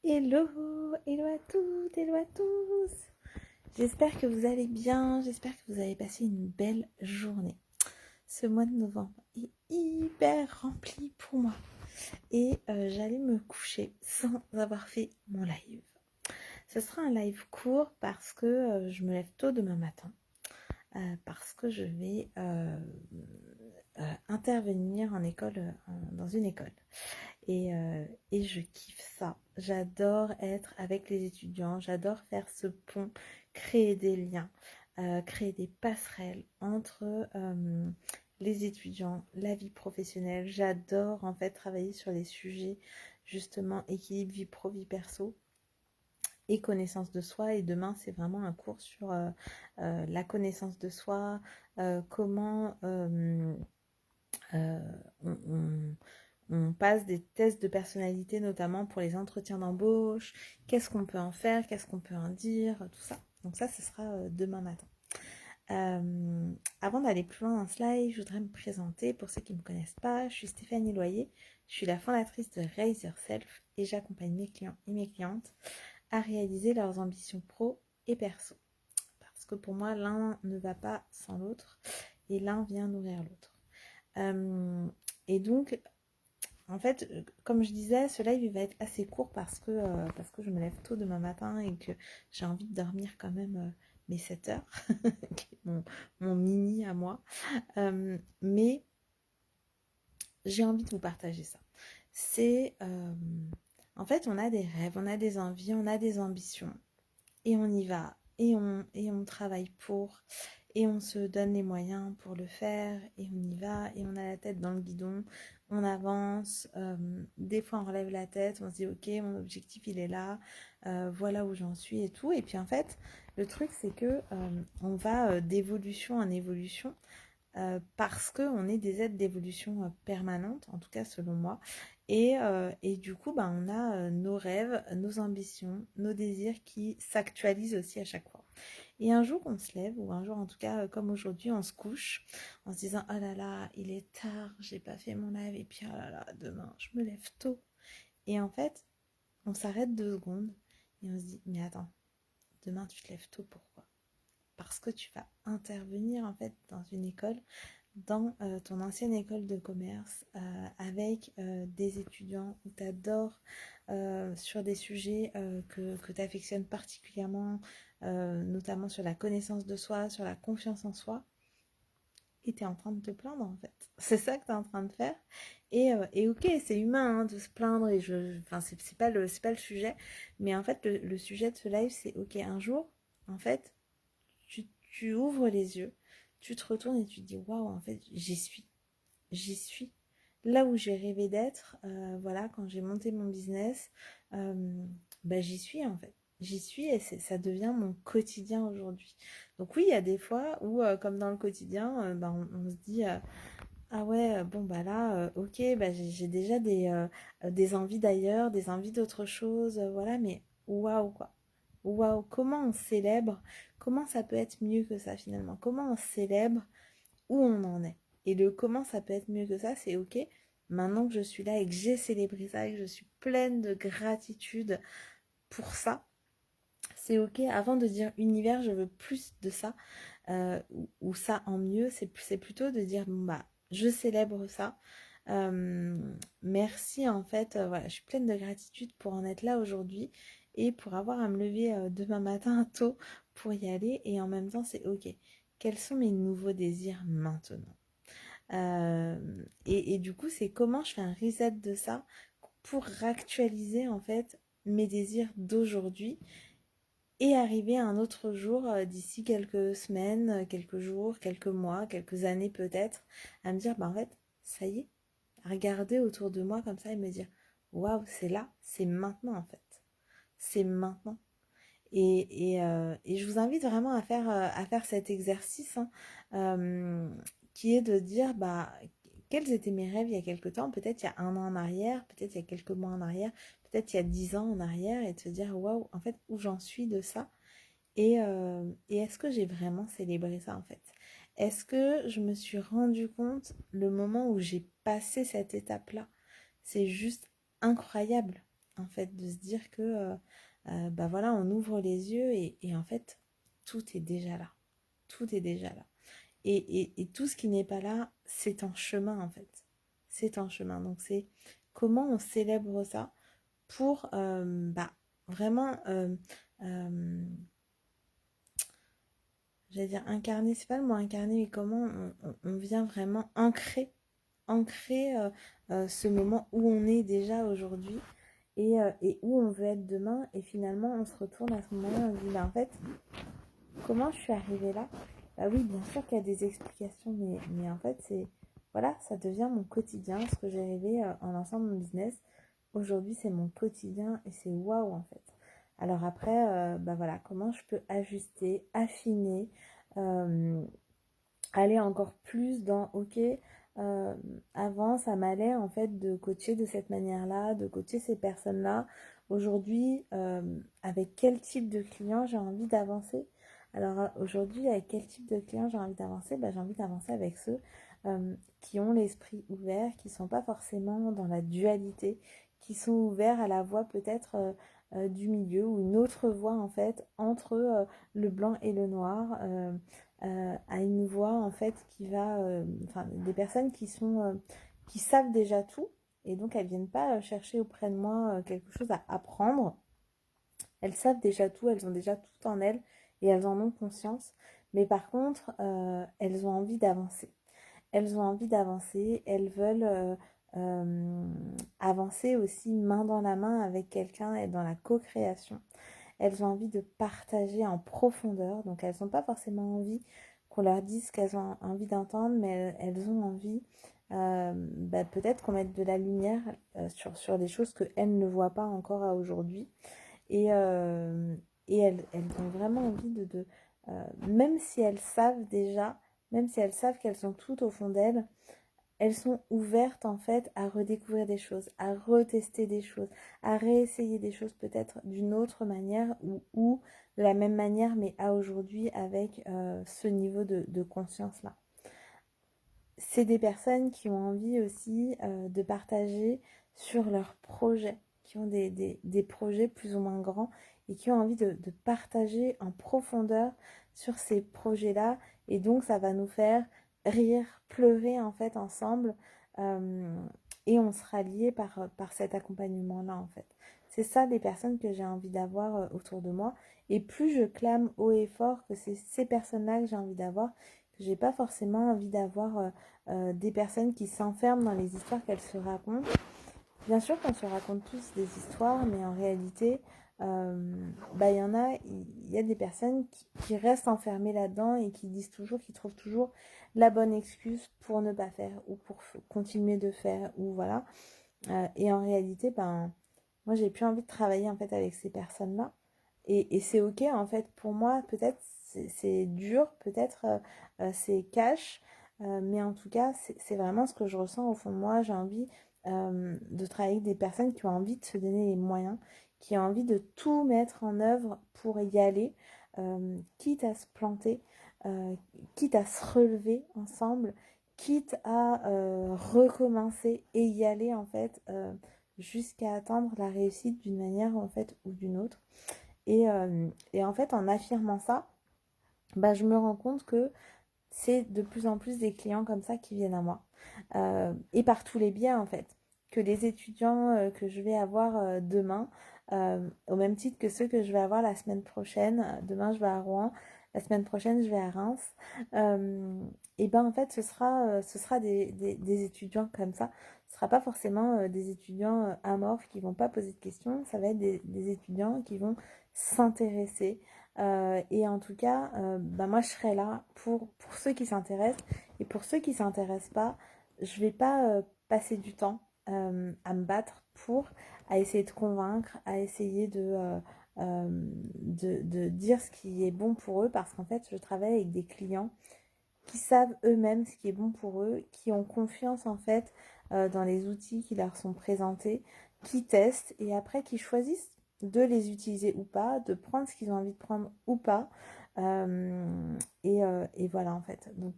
Hello, hello à toutes, hello à tous. J'espère que vous allez bien, j'espère que vous avez passé une belle journée. Ce mois de novembre est hyper rempli pour moi et j'allais me coucher sans avoir fait mon live. Ce sera un live court parce que je me lève tôt demain matin, parce que je vais intervenir en école, dans une école. Et je kiffe ça. J'adore être avec les étudiants, j'adore faire ce pont, créer des liens, créer des passerelles entre les étudiants, la vie professionnelle. J'adore en fait travailler sur les sujets justement équilibre vie pro, vie perso et connaissance de soi. Et demain, c'est vraiment un cours sur la connaissance de soi, comment euh, on, on passe des tests de personnalité, notamment pour les entretiens d'embauche. Qu'est-ce qu'on peut en faire? Qu'est-ce qu'on peut en dire? Tout ça. Donc ça, ce sera demain matin. Avant d'aller plus loin dans ce live, je voudrais me présenter. Pour ceux qui ne me connaissent pas, je suis Stéphanie Loyer. Je suis la fondatrice de Raise Yourself et j'accompagne mes clients et mes clientes à réaliser leurs ambitions pro et perso. Parce que pour moi, l'un ne va pas sans l'autre et l'un vient nourrir l'autre. Et donc, en fait, comme je disais, ce live il va être assez court parce que je me lève tôt demain matin et que j'ai envie de dormir quand même mes 7 heures, qui est mon mini à moi. Mais j'ai envie de vous partager ça. C'est, en fait, on a des rêves, on a des envies, on a des ambitions et on y va et on travaille pour et on se donne les moyens pour le faire et on y va et on a la tête dans le guidon, on avance, des fois on relève la tête, on se dit ok mon objectif il est là, voilà où j'en suis et tout. Et puis en fait le truc c'est que on va d'évolution en évolution, parce qu'on est des êtres d'évolution permanente, en tout cas selon moi. Et du coup, bah, on a nos rêves, nos ambitions, nos désirs qui s'actualisent aussi à chaque fois. Et un jour, on se lève, ou un jour en tout cas, comme aujourd'hui, on se couche en se disant, oh là là, il est tard, j'ai pas fait mon live, et puis oh là là, demain, je me lève tôt. Et en fait, on s'arrête 2 secondes et on se dit, mais attends, demain tu te lèves tôt, pourquoi? Parce que tu vas intervenir en fait dans une école, dans ton ancienne école de commerce, avec des étudiants où tu adores, sur des sujets que tu affectionnes particulièrement, notamment sur la connaissance de soi, sur la confiance en soi, et tu es en train de te plaindre en fait. C'est ça que tu es en train de faire. Et ok, c'est humain hein, de se plaindre, et enfin, c'est pas le sujet, mais en fait, le sujet de ce live, c'est ok, un jour, en fait, tu ouvres les yeux, tu te retournes et tu te dis waouh, en fait, j'y suis. Là où j'ai rêvé d'être, voilà, quand j'ai monté mon business, euh, bah, j'y suis en fait. J'y suis et ça devient mon quotidien aujourd'hui. Donc oui, il y a des fois où, comme dans le quotidien, bah, on se dit, ah ouais, bon bah là, ok, bah, j'ai déjà des envies d'ailleurs, des envies d'autre chose, voilà, mais waouh quoi. Waouh, comment on célèbre, comment ça peut être mieux que ça finalement, comment on célèbre où on en est. Et le comment ça peut être mieux que ça, c'est ok, maintenant que je suis là et que j'ai célébré ça et que je suis pleine de gratitude pour ça, c'est ok. Avant de dire univers, je veux plus de ça, ou ça en mieux, c'est plutôt de dire bon, bah, je célèbre ça. Merci en fait, voilà, je suis pleine de gratitude pour en être là aujourd'hui et pour avoir à me lever demain matin tôt pour y aller. Et en même temps, c'est ok. Quels sont mes nouveaux désirs maintenant? Et du coup, c'est comment je fais un reset de ça pour réactualiser en fait mes désirs d'aujourd'hui et arriver à un autre jour, d'ici quelques semaines, quelques jours, quelques mois, quelques années peut-être, à me dire, bah en fait, ça y est, à regarder autour de moi comme ça et me dire, waouh, c'est là, c'est maintenant en fait, c'est maintenant. Et je vous invite vraiment à faire cet exercice, hein, euh, qui est de dire, bah, quels étaient mes rêves il y a quelques temps, peut-être il y a un an en arrière, peut-être il y a quelques mois en arrière, peut-être il y a 10 ans en arrière, et de se dire, waouh, en fait, où j'en suis de ça, et est-ce que j'ai vraiment célébré ça en fait? Est-ce que je me suis rendu compte le moment où j'ai passé cette étape-là? C'est juste incroyable, en fait, de se dire que, bah voilà, on ouvre les yeux et en fait, tout est déjà là. Tout est déjà là. Et tout ce qui n'est pas là, c'est en chemin, en fait. C'est en chemin. Donc, c'est comment on célèbre ça pour, bah, vraiment, euh, j'allais dire incarner, c'est pas le mot incarner, mais comment on vient vraiment ancrer ce moment où on est déjà aujourd'hui et où on veut être demain. Et finalement, on se retourne à ce moment-là, on se dit, bah, en fait, comment je suis arrivée là? Bah oui, bien sûr qu'il y a des explications, mais en fait, c'est, voilà, ça devient mon quotidien, ce que j'ai rêvé en lançant mon business. Aujourd'hui, c'est mon quotidien et c'est waouh, en fait. Alors après, bah voilà, comment je peux ajuster, affiner, euh, aller encore plus dans, ok, avant, ça m'allait en fait de coacher de cette manière-là, de coacher ces personnes-là. Aujourd'hui, avec quel type de client j'ai envie d'avancer? Alors aujourd'hui, avec quel type de client j'ai envie d'avancer? Bah, j'ai envie d'avancer avec ceux qui ont l'esprit ouvert, qui sont pas forcément dans la dualité, qui sont ouverts à la voie peut-être du milieu ou une autre voie en fait entre le blanc et le noir. À une voix en fait qui va, enfin des personnes qui sont, qui savent déjà tout et donc elles viennent pas chercher auprès de moi quelque chose à apprendre. Elles savent déjà tout, elles ont déjà tout en elles et elles en ont conscience. Mais par contre, elles ont envie d'avancer. Elles ont envie d'avancer, elles veulent euh, avancer aussi main dans la main avec quelqu'un et dans la co-création. Elles ont envie de partager en profondeur, donc elles n'ont pas forcément envie qu'on leur dise ce qu'elles ont envie d'entendre, mais elles ont envie bah, peut-être qu'on mette de la lumière sur des choses qu'elles ne voient pas encore à aujourd'hui. Et, euh, et elles ont vraiment envie même si elles savent déjà, même si elles savent qu'elles sont toutes au fond d'elles, elles sont ouvertes en fait à redécouvrir des choses, à retester des choses, à réessayer des choses peut-être d'une autre manière ou de la même manière mais à aujourd'hui avec ce niveau de conscience-là. C'est des personnes qui ont envie aussi de partager sur leurs projets, qui ont des projets plus ou moins grands et qui ont envie de partager en profondeur sur ces projets-là. Et donc ça va nous faire rire, pleurer en fait ensemble euh, et on sera liés par cet accompagnement-là en fait. C'est ça les personnes que j'ai envie d'avoir autour de moi. Et plus je clame haut et fort que c'est ces personnes-là que j'ai envie d'avoir, que j'ai pas forcément envie d'avoir des personnes qui s'enferment dans les histoires qu'elles se racontent. Bien sûr qu'on se raconte tous des histoires, mais en réalité, bah, il y a des personnes qui restent enfermées là-dedans et qui disent toujours, qui trouvent toujours la bonne excuse pour ne pas faire ou pour continuer de faire ou voilà. Et en réalité, ben, moi, j'ai plus envie de travailler en fait avec ces personnes-là. Et c'est ok en fait pour moi, peut-être c'est dur, peut-être c'est cash, mais en tout cas, c'est vraiment ce que je ressens au fond de moi. J'ai envie de travailler avec des personnes qui ont envie de se donner les moyens, qui ont envie de tout mettre en œuvre pour y aller, quitte à se planter, euh, quitte à se relever ensemble, quitte à recommencer et y aller en fait jusqu'à atteindre la réussite d'une manière en fait ou d'une autre. Et en fait, en affirmant ça, bah, je me rends compte que c'est de plus en plus des clients comme ça qui viennent à moi. Et par tous les biais, en fait. Que les étudiants que je vais avoir demain, au même titre que ceux que je vais avoir la semaine prochaine. Demain, je vais à Rouen. La semaine prochaine, je vais à Reims. Et ben en fait, ce sera des étudiants comme ça. Ce sera pas forcément des étudiants amorphes qui vont pas poser de questions. Ça va être des étudiants qui vont s'intéresser. Et en tout cas, bah moi, je serai là pour ceux qui s'intéressent. Et pour ceux qui s'intéressent pas, je vais pas passer du temps à me battre à essayer de convaincre, à essayer de dire ce qui est bon pour eux. Parce qu'en fait, je travaille avec des clients qui savent eux-mêmes ce qui est bon pour eux, qui ont confiance en fait dans les outils qui leur sont présentés, qui testent et après qui choisissent de les utiliser ou pas, de prendre ce qu'ils ont envie de prendre ou pas. Et voilà en fait. Donc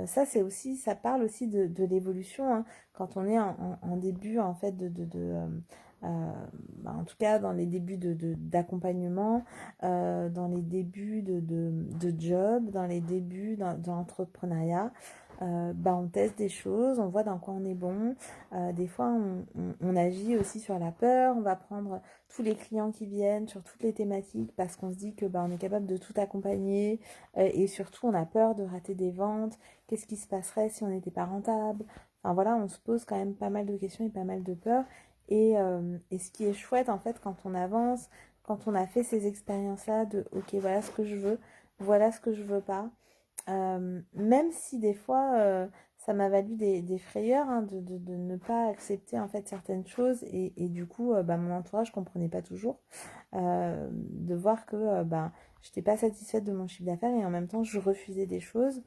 ça c'est aussi, ça parle aussi de l'évolution hein, quand on est en début en fait En tout cas dans les débuts d'accompagnement, dans les débuts de job, dans les débuts d'entrepreneuriat. On teste des choses, on voit dans quoi on est bon. Des fois, on agit aussi sur la peur. On va prendre tous les clients qui viennent sur toutes les thématiques parce qu'on se dit que on est capable de tout accompagner. Et surtout, on a peur de rater des ventes. Qu'est-ce qui se passerait si on n'était pas rentable? Enfin voilà, on se pose quand même pas mal de questions et pas mal de peurs. Et ce qui est chouette, en fait, quand on avance, quand on a fait ces expériences-là de ok, voilà ce que je veux, voilà ce que je veux pas. Même si des fois ça m'a valu des frayeurs hein, de ne pas accepter en fait certaines choses et du coup mon entourage comprenait pas toujours de voir que j'étais pas satisfaite de mon chiffre d'affaires et en même temps je refusais des choses.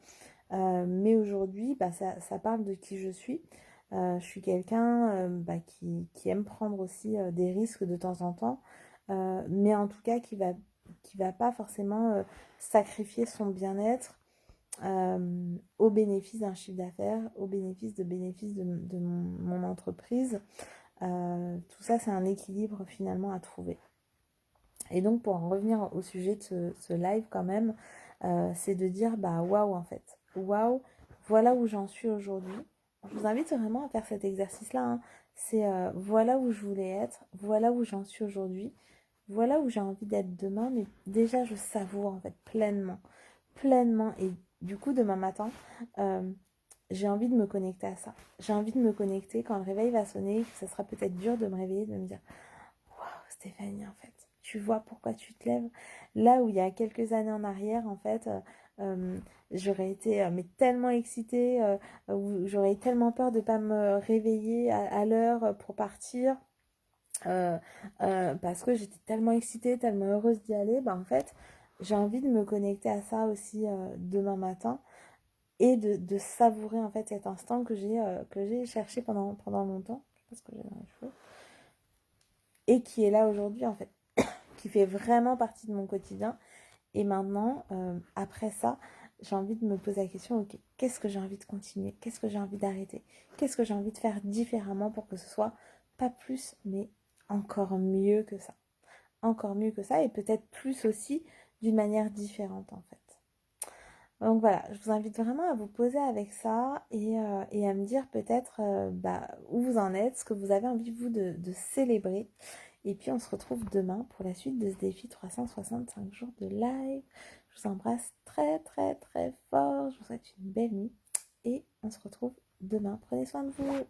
Mais aujourd'hui ça parle de qui je suis. Je suis quelqu'un qui aime prendre aussi des risques de temps en temps, mais en tout cas qui va pas forcément sacrifier son bien-être au bénéfice d'un chiffre d'affaires, au bénéfice de mon entreprise. Tout ça, c'est un équilibre finalement à trouver. Et donc, pour en revenir au sujet de ce live quand même, c'est de dire, waouh en fait. Waouh, voilà où j'en suis aujourd'hui. Je vous invite vraiment à faire cet exercice-là. Hein. C'est voilà où je voulais être, voilà où j'en suis aujourd'hui, voilà où j'ai envie d'être demain, mais déjà je savoure en fait pleinement, pleinement. Et du coup, demain matin, j'ai envie de me connecter à ça. J'ai envie de me connecter quand le réveil va sonner, que ça sera peut-être dur de me réveiller, de me dire waouh, Stéphanie, en fait, tu vois pourquoi tu te lèves. Là où il y a quelques années en arrière, en fait, j'aurais été mais tellement excitée, où j'aurais eu tellement peur de ne pas me réveiller à l'heure pour partir. Parce que j'étais tellement excitée, tellement heureuse d'y aller, en fait, j'ai envie de me connecter à ça aussi demain matin et de savourer en fait cet instant que j'ai cherché pendant longtemps, je sais pas ce que j'ai dans les cheveux, et qui est là aujourd'hui en fait, qui fait vraiment partie de mon quotidien. Et maintenant, après ça, j'ai envie de me poser la question, ok, qu'est-ce que j'ai envie de continuer? Qu'est-ce que j'ai envie d'arrêter? Qu'est-ce que j'ai envie de faire différemment pour que ce soit pas plus, mais encore mieux que ça? Encore mieux que ça, et peut-être plus aussi d'une manière différente en fait. Donc voilà, je vous invite vraiment à vous poser avec ça et à me dire peut-être où vous en êtes, ce que vous avez envie vous de célébrer. Et puis on se retrouve demain pour la suite de ce défi 365 jours de live. Je vous embrasse très très très fort, je vous souhaite une belle nuit et on se retrouve demain. Prenez soin de vous.